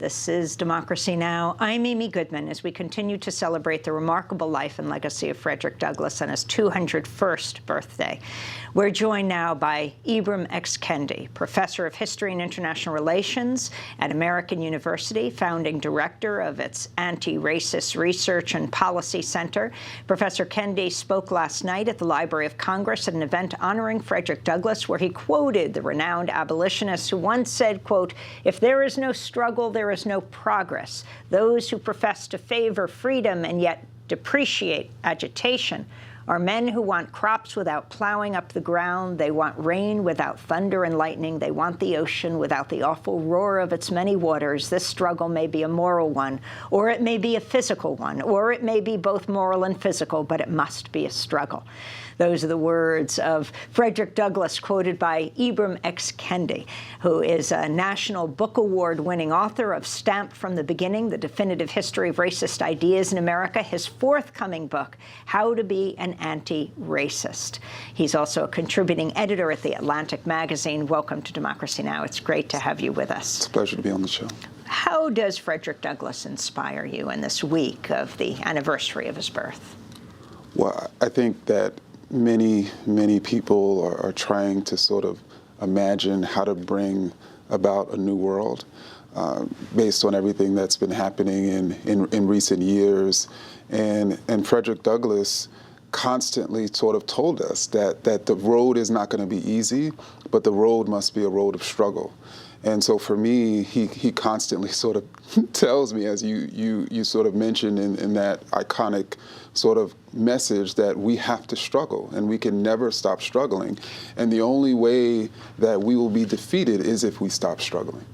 This is Democracy Now! I'm Amy Goodman as we continue to celebrate the remarkable life and legacy of Frederick Douglass on his 201st birthday. We're joined now by Ibram X. Kendi, professor of history and international relations at American University, founding director of its Anti-Racist Research and Policy Center. Professor Kendi spoke last night at the Library of Congress at an event honoring Frederick Douglass, where he quoted the renowned abolitionist who once said, quote, "If there is no struggle, there is no progress. Those who profess to favor freedom and yet depreciate agitation are men who want crops without plowing up the ground. They want rain without thunder and lightning. They want the ocean without the awful roar of its many waters. This struggle may be a moral one, or it may be a physical one, or it may be both moral and physical, but it must be a struggle." Those are the words of Frederick Douglass, quoted by Ibram X. Kendi, who is a National Book Award-winning author of Stamped from the Beginning, The Definitive History of Racist Ideas in America, his forthcoming book, How to Be an Anti-Racist. He's also a contributing editor at The Atlantic magazine. Welcome to Democracy Now! It's great to have you with us. It's a pleasure to be on the show. How does Frederick Douglass inspire you in this week of the anniversary of his birth? Well, I think that many people are trying to sort of imagine how to bring about a new world based on everything that's been happening in recent years. And Frederick Douglass constantly sort of told us that the road is not going to be easy, but the road must be a road of struggle. And so for me, he constantly sort of tells me, as you sort of mentioned in that iconic sort of message, that we have to struggle and we can never stop struggling. And the only way that we will be defeated is if we stop struggling.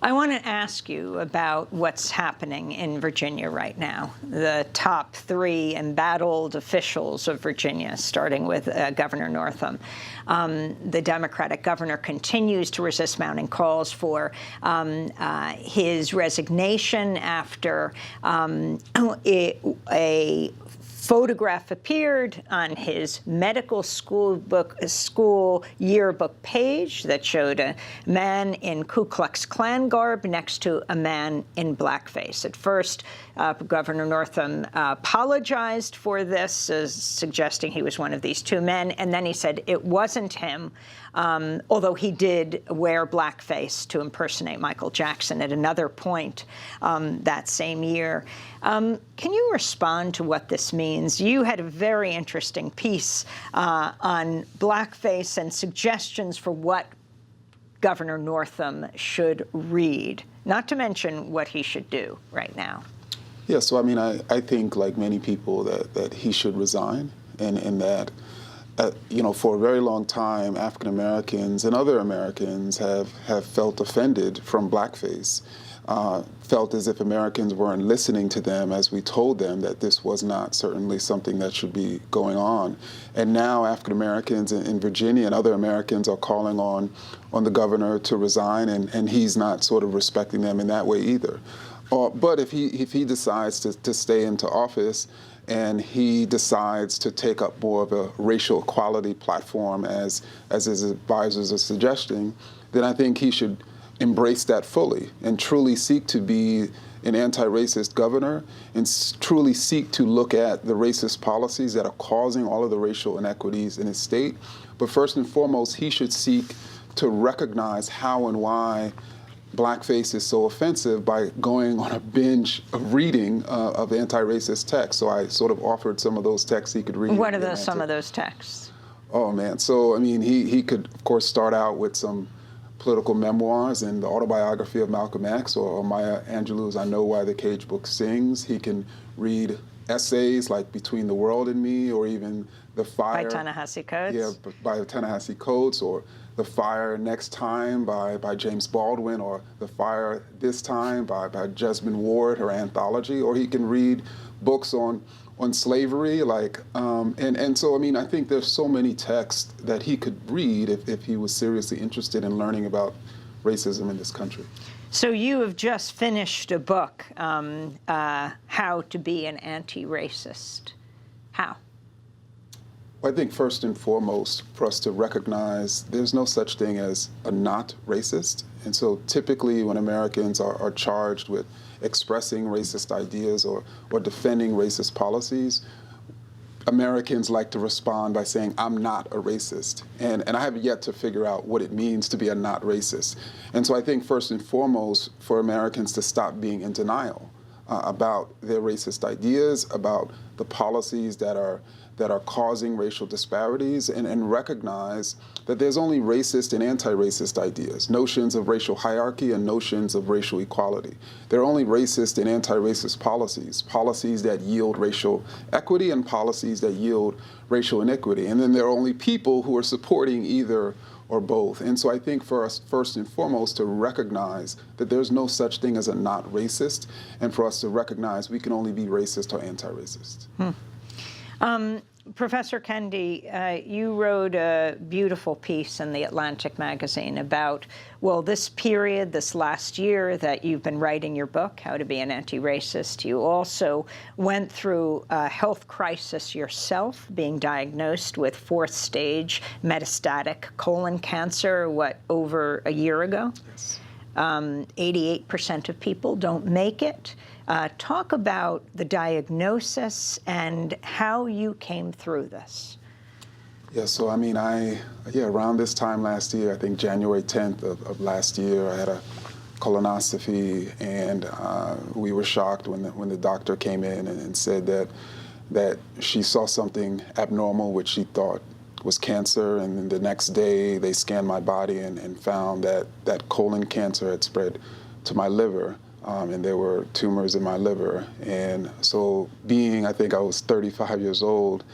I want to ask you about what's happening in Virginia right now. The top three embattled officials of Virginia, starting with Governor Northam. The Democratic governor continues to resist mounting calls for his resignation after a photograph appeared on his medical school yearbook page that showed a man in Ku Klux Klan garb next to a man in blackface. At first, Governor Northam apologized for this, suggesting he was one of these two men, and then he said it wasn't him, although he did wear blackface to impersonate Michael Jackson at another point that same year. Can you respond to what this means? You had a very interesting piece on blackface and suggestions for what Governor Northam should read, not to mention what he should do right now. Yeah, so I mean, I think, like many people, that he should resign, and that, you know, for a very long time, African Americans and other Americans have felt offended from blackface, felt as if Americans weren't listening to them as we told them that this was not certainly something that should be going on. And now African Americans in Virginia and other Americans are calling on the governor to resign, and he's not sort of respecting them in that way either. But if he decides to stay into office and he decides to take up more of a racial equality platform as his advisors are suggesting, then I think he should embrace that fully and truly seek to be an anti-racist governor and truly seek to look at the racist policies that are causing all of the racial inequities in his state. But first and foremost, he should seek to recognize how and why blackface is so offensive by going on a binge of reading of anti-racist texts. So I sort of offered some of those texts he could read. What are some of those texts? Oh, man. So, I mean, he could, of course, start out with some political memoirs and the autobiography of Malcolm X, or Maya Angelou's I Know Why the Cage Book Sings. He can read essays like Between the World and Me, or even The Fire. By Ta-Nehisi Coates? Yeah, by Ta-Nehisi Coates, or The Fire Next Time by James Baldwin, or The Fire This Time by Jesmyn Ward, her anthology. Or he can read books on slavery, like, and so, I mean, I think there's so many texts that he could read if he was seriously interested in learning about racism in this country. So you have just finished a book, How to Be an Anti-Racist. How? Well, I think first and foremost for us to recognize there's no such thing as a not racist. And so typically when Americans are charged with expressing racist ideas or defending racist policies, Americans like to respond by saying, I'm not a racist. And I have yet to figure out what it means to be a not racist. And so I think first and foremost for Americans to stop being in denial about their racist ideas, about the policies that are causing racial disparities, and recognize that there's only racist and anti-racist ideas, notions of racial hierarchy and notions of racial equality. There are only racist and anti-racist policies, policies that yield racial equity and policies that yield racial inequity. And then there are only people who are supporting either or both. And so I think for us, first and foremost, to recognize that there's no such thing as a not racist, and for us to recognize we can only be racist or anti-racist. Professor Kendi, you wrote a beautiful piece in the Atlantic magazine about, well, this period, this last year that you've been writing your book, How to Be an Anti-Racist. You also went through a health crisis yourself, being diagnosed with fourth-stage metastatic colon cancer, over a year ago? Yes. 88% of people don't make it. Talk about the diagnosis and how you came through this. Yeah, so I mean, around this time last year, I think January 10th of last year, I had a colonoscopy, and we were shocked when the doctor came in and said that she saw something abnormal, which she thought was cancer, and then the next day they scanned my body and found that colon cancer had spread to my liver. And there were tumors in my liver. And so I think I was 35 years old,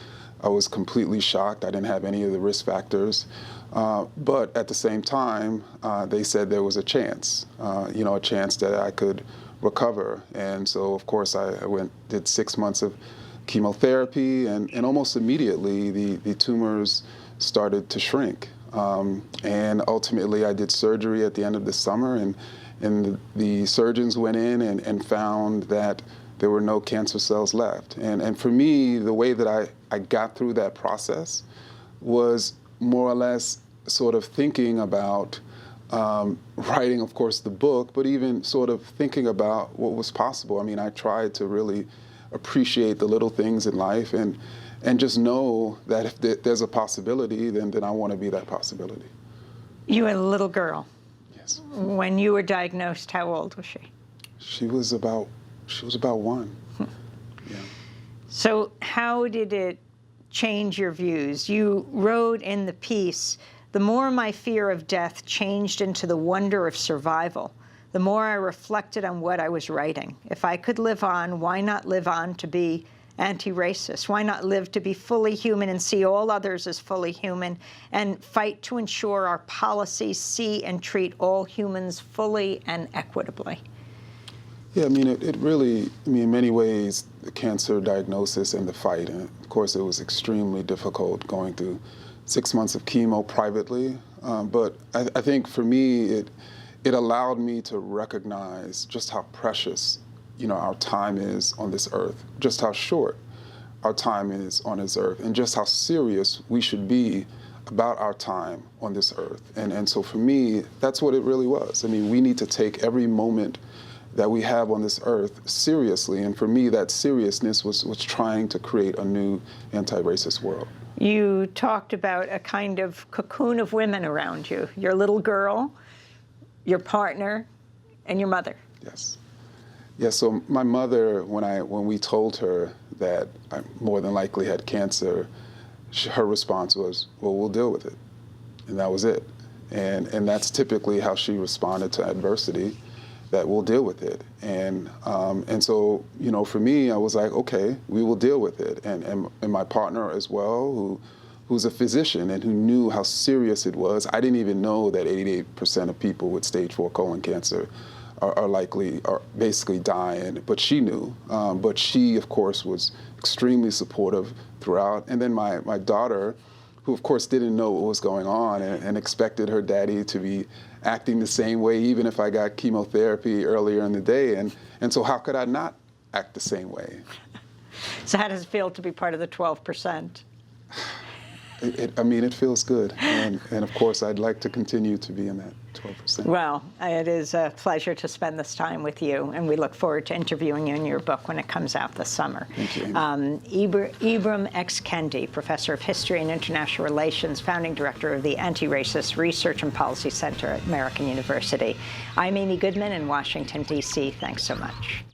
I was completely shocked. I didn't have any of the risk factors. But at the same time, they said there was a chance, a chance that I could recover. And so, of course, I did 6 months of chemotherapy, and almost immediately the tumors started to shrink. And ultimately, I did surgery at the end of the summer, and the surgeons went in and found that there were no cancer cells left. And for me, the way that I got through that process was more or less sort of thinking about writing, of course, the book, but even sort of thinking about what was possible. I mean, I tried to really appreciate the little things in life and just know that if there's a possibility, then I want to be that possibility. You were a little girl. Yes. When you were diagnosed, how old was she? She was about 1. Yeah. So how did it change your views? You wrote in the piece, the more my fear of death changed into the wonder of survival, the more I reflected on what I was writing. If I could live on, why not live on to be anti-racist? Why not live to be fully human and see all others as fully human, and fight to ensure our policies see and treat all humans fully and equitably? Yeah, I mean, it really, in many ways, the cancer diagnosis and the fight, and of course it was extremely difficult going through 6 months of chemo privately, but I think for me, it allowed me to recognize just how precious our time is on this earth, just how short our time is on this earth, and just how serious we should be about our time on this earth. And so for me, that's what it really was. I mean, we need to take every moment that we have on this earth seriously. And for me, that seriousness was trying to create a new anti-racist world. You talked about a kind of cocoon of women around you, your little girl, your partner, and your mother. Yes. Yeah, so my mother, when we told her that I more than likely had cancer, her response was, well, we'll deal with it. And that was it. And that's typically how she responded to adversity, that we'll deal with it. And so, for me, I was like, okay, we will deal with it. And my partner as well, who's a physician and who knew how serious it was. I didn't even know that 88% of people with stage 4 colon cancer are basically dying, but she knew. But she, of course, was extremely supportive throughout. And then my daughter, who of course didn't know what was going on and expected her daddy to be acting the same way, even if I got chemotherapy earlier in the day. And so how could I not act the same way? So how does it feel to be part of the 12%? I mean, it feels good. And of course, I'd like to continue to be in that 12%. Well, it is a pleasure to spend this time with you, and we look forward to interviewing you in your book when it comes out this summer. Thank you. Ibram X. Kendi, Professor of History and International Relations, Founding Director of the Anti-Racist Research and Policy Center at American University. I'm Amy Goodman in Washington, D.C. Thanks so much.